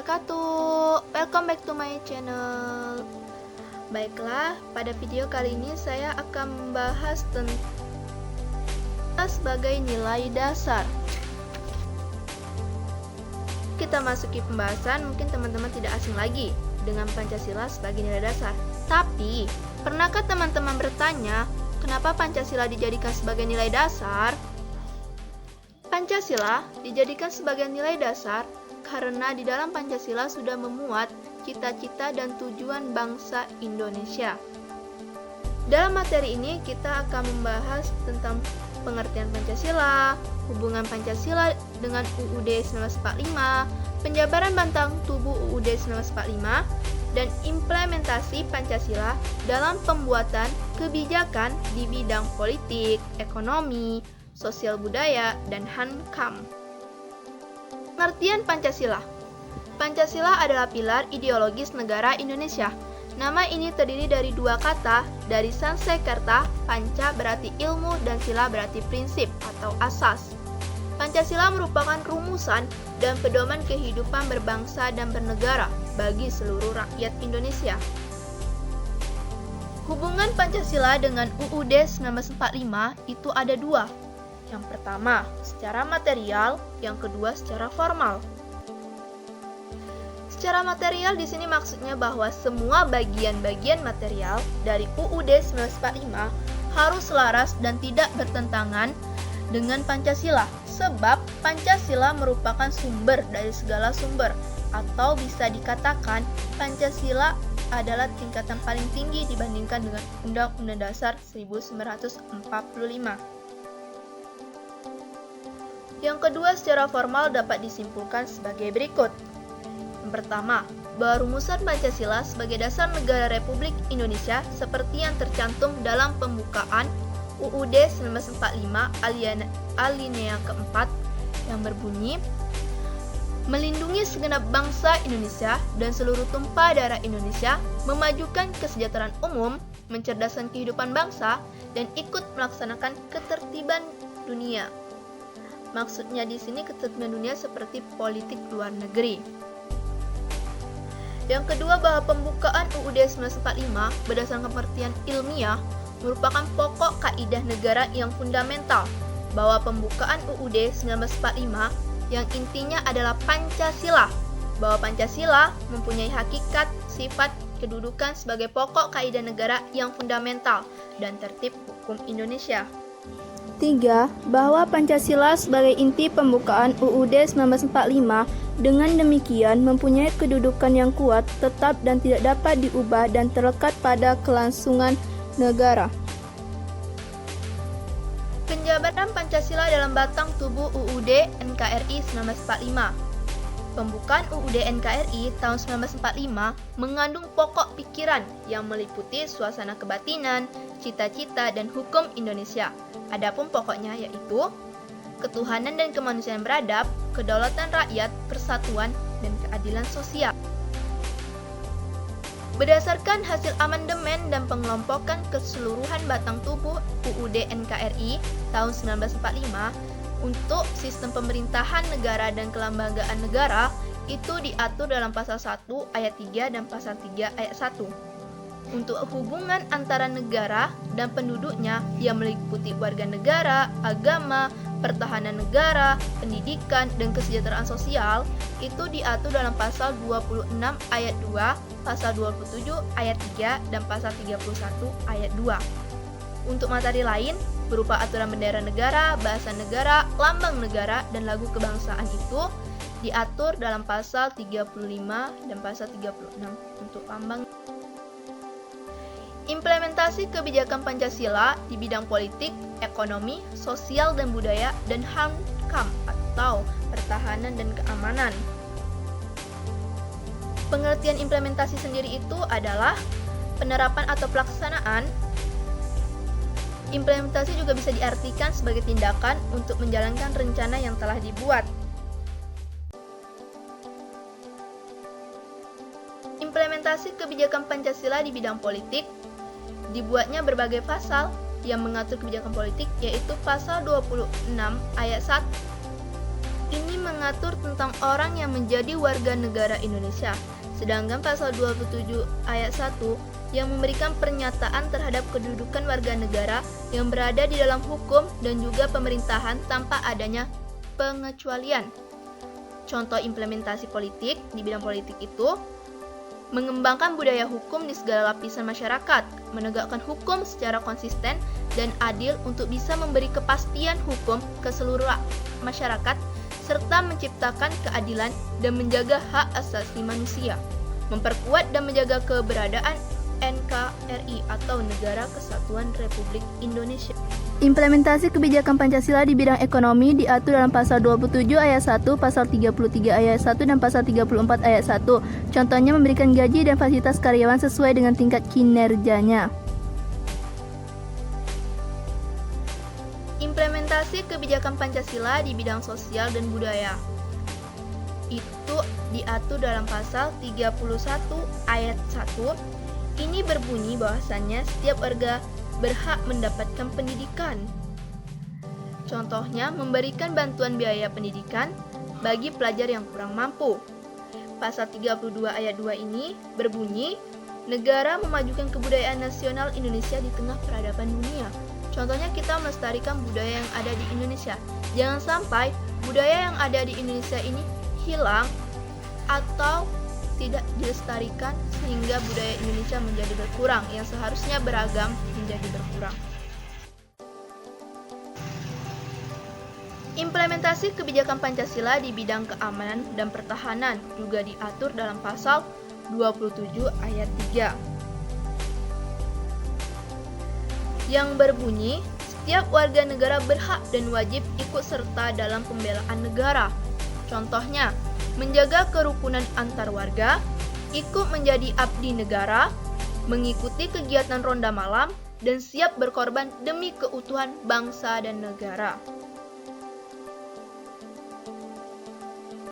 wabarakatuh. Welcome back to my channel. Baiklah, pada video kali ini saya akan membahas tentang sebagai nilai dasar. Kita masuki pembahasan, mungkin teman-teman tidak asing lagi dengan Pancasila sebagai nilai dasar. Tapi, pernahkah teman-teman bertanya, kenapa Pancasila dijadikan sebagai nilai dasar? Pancasila dijadikan sebagai nilai dasar karena di dalam Pancasila sudah memuat cita-cita dan tujuan bangsa Indonesia. Dalam materi ini kita akan membahas tentang pengertian Pancasila, hubungan Pancasila dengan UUD 1945, penjabaran batang tubuh UUD 1945, dan implementasi Pancasila dalam pembuatan kebijakan di bidang politik, ekonomi, sosial budaya, dan HANKAM. Pengertian Pancasila. Pancasila adalah pilar ideologis negara Indonesia. Nama ini terdiri dari dua kata dari Sanskerta. Panca berarti ilmu dan sila berarti prinsip atau asas. Pancasila merupakan rumusan dan pedoman kehidupan berbangsa dan bernegara bagi seluruh rakyat Indonesia. Hubungan Pancasila dengan UUD 1945 itu ada dua. Yang pertama, secara material, yang kedua secara formal. Secara material di sini maksudnya bahwa semua bagian-bagian material dari UUD 1945 harus selaras dan tidak bertentangan dengan Pancasila, sebab Pancasila merupakan sumber dari segala sumber, atau bisa dikatakan Pancasila adalah tingkatan paling tinggi dibandingkan dengan Undang-Undang Dasar 1945. Yang kedua, secara formal dapat disimpulkan sebagai berikut. Yang pertama, bahwa rumusan Pancasila sebagai dasar negara Republik Indonesia seperti yang tercantum dalam pembukaan UUD 1945 alinea keempat yang berbunyi, melindungi segenap bangsa Indonesia dan seluruh tumpah darah Indonesia, memajukan kesejahteraan umum, mencerdaskan kehidupan bangsa, dan ikut melaksanakan ketertiban dunia. Maksudnya di sini ketertiban dunia seperti politik luar negeri. Yang kedua, bahwa pembukaan UUD 1945 berdasarkan pengertian ilmiah merupakan pokok kaidah negara yang fundamental, bahwa pembukaan UUD 1945 yang intinya adalah Pancasila, bahwa Pancasila mempunyai hakikat, sifat, kedudukan sebagai pokok kaidah negara yang fundamental dan tertib hukum Indonesia. 3. Bahwa Pancasila sebagai inti pembukaan UUD 1945 dengan demikian mempunyai kedudukan yang kuat, tetap dan tidak dapat diubah dan terlekat pada kelangsungan negara. Penjabaran Pancasila dalam batang tubuh UUD NKRI 1945. Pembukaan UUD NKRI tahun 1945 mengandung pokok pikiran yang meliputi suasana kebatinan, cita-cita, dan hukum Indonesia. Adapun pokoknya yaitu ketuhanan dan kemanusiaan beradab, kedaulatan rakyat, persatuan, dan keadilan sosial. Berdasarkan hasil amandemen dan pengelompokan keseluruhan batang tubuh UUD NKRI tahun 1945, untuk sistem pemerintahan negara dan kelembagaan negara itu diatur dalam pasal 1 ayat 3 dan pasal 3 ayat 1. Untuk hubungan antara negara dan penduduknya yang meliputi warga negara, agama, pertahanan negara, pendidikan, dan kesejahteraan sosial itu diatur dalam pasal 26 ayat 2, pasal 27 ayat 3, dan pasal 31 ayat 2. Untuk materi lain, berupa aturan bendera negara, bahasa negara, lambang negara, dan lagu kebangsaan itu diatur dalam pasal 35 dan pasal 36 untuk lambang. Implementasi kebijakan Pancasila di bidang politik, ekonomi, sosial dan budaya, dan HANKAM atau pertahanan dan keamanan. Pengertian implementasi sendiri itu adalah penerapan atau pelaksanaan. Implementasi juga bisa diartikan sebagai tindakan untuk menjalankan rencana yang telah dibuat. Implementasi kebijakan Pancasila di bidang politik dibuatnya berbagai pasal yang mengatur kebijakan politik, yaitu pasal 26 ayat 1. Ini mengatur tentang orang yang menjadi warga negara Indonesia. Sedangkan pasal 27 ayat 1 yang memberikan pernyataan terhadap kedudukan warga negara yang berada di dalam hukum dan juga pemerintahan tanpa adanya pengecualian. Contoh implementasi politik di bidang politik itu mengembangkan budaya hukum di segala lapisan masyarakat, menegakkan hukum secara konsisten dan adil untuk bisa memberi kepastian hukum ke seluruh masyarakat, serta menciptakan keadilan dan menjaga hak asasi manusia, memperkuat dan menjaga keberadaan NKRI atau Negara Kesatuan Republik Indonesia. Implementasi kebijakan Pancasila di bidang ekonomi diatur dalam pasal 27 ayat 1, pasal 33 ayat 1, dan pasal 34 ayat 1. Contohnya memberikan gaji dan fasilitas karyawan sesuai dengan tingkat kinerjanya. Implementasi kebijakan Pancasila di bidang sosial dan budaya itu diatur dalam pasal 31 ayat 1. Ini berbunyi bahwasannya setiap warga berhak mendapatkan pendidikan. Contohnya, memberikan bantuan biaya pendidikan bagi pelajar yang kurang mampu. Pasal 32 ayat 2 ini berbunyi, negara memajukan kebudayaan nasional Indonesia di tengah peradaban dunia. Contohnya, kita melestarikan budaya yang ada di Indonesia. Jangan sampai budaya yang ada di Indonesia ini hilang atau tidak dilestarikan sehingga budaya Indonesia menjadi berkurang, yang seharusnya beragam menjadi berkurang. Implementasi kebijakan Pancasila di bidang keamanan dan pertahanan juga diatur dalam pasal 27 ayat 3 yang berbunyi, setiap warga negara berhak dan wajib ikut serta dalam pembelaan negara. Contohnya, menjaga kerukunan antar warga, ikut menjadi abdi negara, mengikuti kegiatan ronda malam, dan siap berkorban demi keutuhan bangsa dan negara.